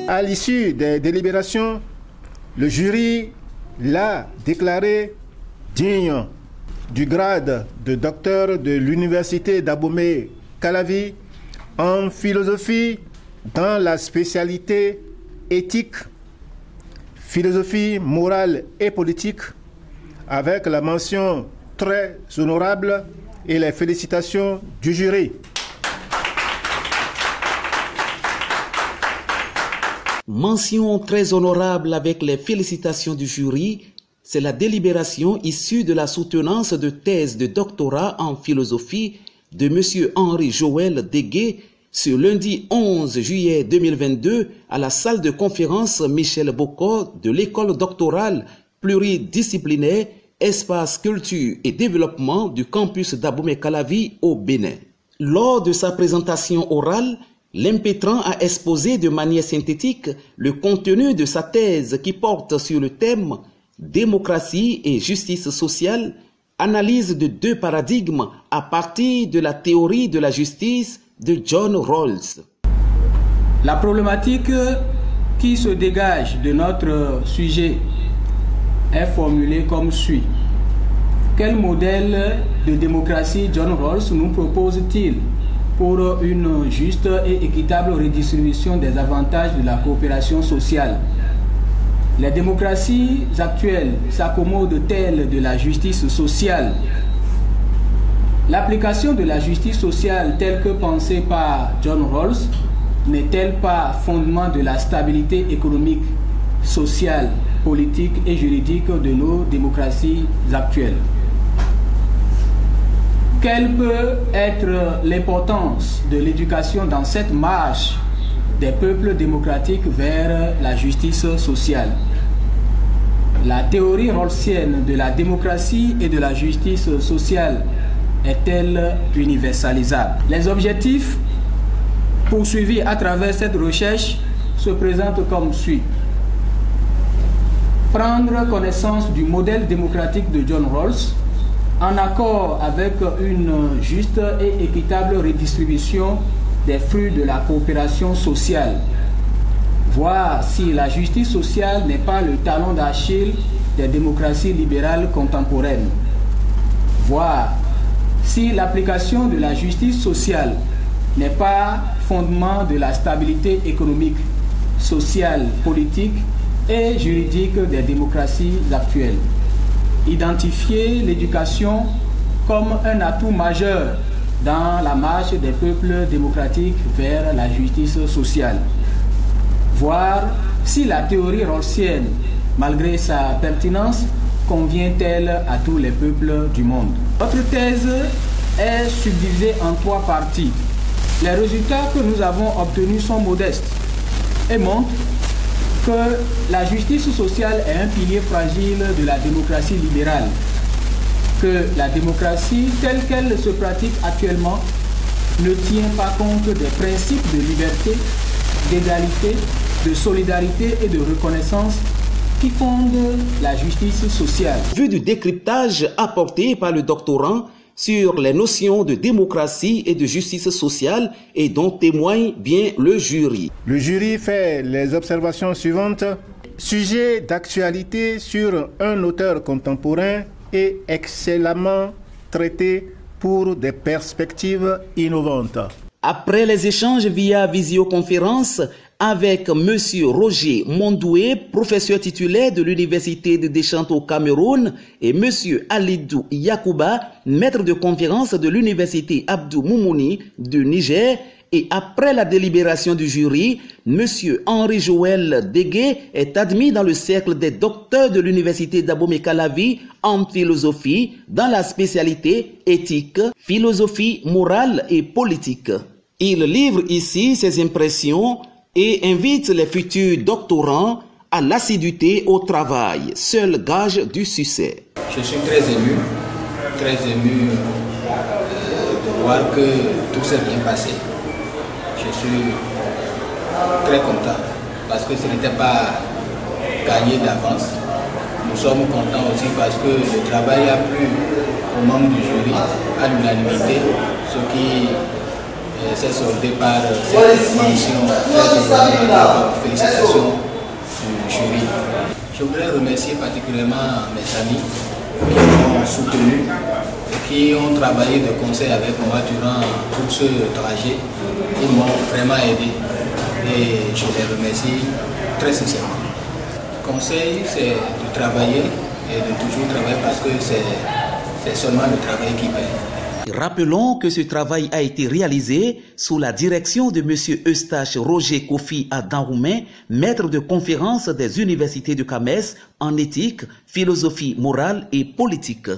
À l'issue des délibérations, le jury l'a déclaré digne du grade de docteur de l'université d'Abomey-Calavi en philosophie dans la spécialité éthique, philosophie morale et politique, avec la mention très honorable et les félicitations du jury. Mention très honorable avec les félicitations du jury, c'est la délibération issue de la soutenance de thèse de doctorat en philosophie de M. Henri-Joël Degué ce lundi 11 juillet 2022 à la salle de conférence Michel Bocor de l'école doctorale pluridisciplinaire Espace Culture et Développement du campus d'Abomey-Calavi au Bénin. Lors de sa présentation orale, l'impétrant a exposé de manière synthétique le contenu de sa thèse qui porte sur le thème « Démocratie et justice sociale, analyse de deux paradigmes à partir de la théorie de la justice » de John Rawls. La problématique qui se dégage de notre sujet est formulée comme suit. Quel modèle de démocratie John Rawls nous propose-t-il pour une juste et équitable redistribution des avantages de la coopération sociale? Les démocraties actuelles s'accommodent-elles de la justice sociale? L'application de la justice sociale telle que pensée par John Rawls n'est-elle pas fondement de la stabilité économique, sociale, politique et juridique de nos démocraties actuelles? Quelle peut être l'importance de l'éducation dans cette marche des peuples démocratiques vers la justice sociale? La théorie rawlsienne de la démocratie et de la justice sociale est-elle universalisable? Les objectifs poursuivis à travers cette recherche se présentent comme suit. Prendre connaissance du modèle démocratique de John Rawls en accord avec une juste et équitable redistribution des fruits de la coopération sociale. Voir si la justice sociale n'est pas le talon d'Achille des démocraties libérales contemporaines. Voir si l'application de la justice sociale n'est pas fondement de la stabilité économique, sociale, politique et juridique des démocraties actuelles. Identifier l'éducation comme un atout majeur dans la marche des peuples démocratiques vers la justice sociale. Voir si la théorie rawlsienne, malgré sa pertinence, convient-elle à tous les peuples du monde. Notre thèse est subdivisée en 3 parties. Les résultats que nous avons obtenus sont modestes et montrent que la justice sociale est un pilier fragile de la démocratie libérale, que la démocratie telle qu'elle se pratique actuellement ne tient pas compte des principes de liberté, d'égalité, de solidarité et de reconnaissance qui fondent la justice sociale. Vu du décryptage apporté par le doctorant sur les notions de démocratie et de justice sociale et dont témoigne bien le jury. Le jury fait les observations suivantes. Sujet d'actualité sur un auteur contemporain et excellemment traité pour des perspectives innovantes. Après les échanges via visioconférence avec M. Roger Mondoué, professeur titulaire de l'Université de Deschamps au Cameroun, et M. Alidou Yakouba, maître de conférence de l'Université Abdou Moumouni du Niger, et après la délibération du jury, M. Henri-Joël Degué est admis dans le cercle des docteurs de l'Université d'Abomey-Calavi en philosophie dans la spécialité éthique, philosophie morale et politique. Il livre ici ses impressions et invite les futurs doctorants à l'assiduité au travail, seul gage du succès. Je suis très ému de voir que tout s'est bien passé. Je suis très content parce que ce n'était pas gagné d'avance. Nous sommes contents aussi parce que le travail a plu aux membres du jury à l'unanimité, ce qui s'est soldée par cette mention très honorable. Félicitations du jury. Je voudrais remercier particulièrement mes amis qui m'ont soutenu et qui ont travaillé de concert avec moi durant tout ce trajet. Ils m'ont vraiment aidé et je les remercie très sincèrement. Le conseil, c'est de travailler et de toujours travailler parce que c'est seulement le travail qui paye. Rappelons que ce travail a été réalisé sous la direction de M. Eustache Roger Kofi Adanroumain, maître de conférence des universités de Kamès en éthique, philosophie morale et politique.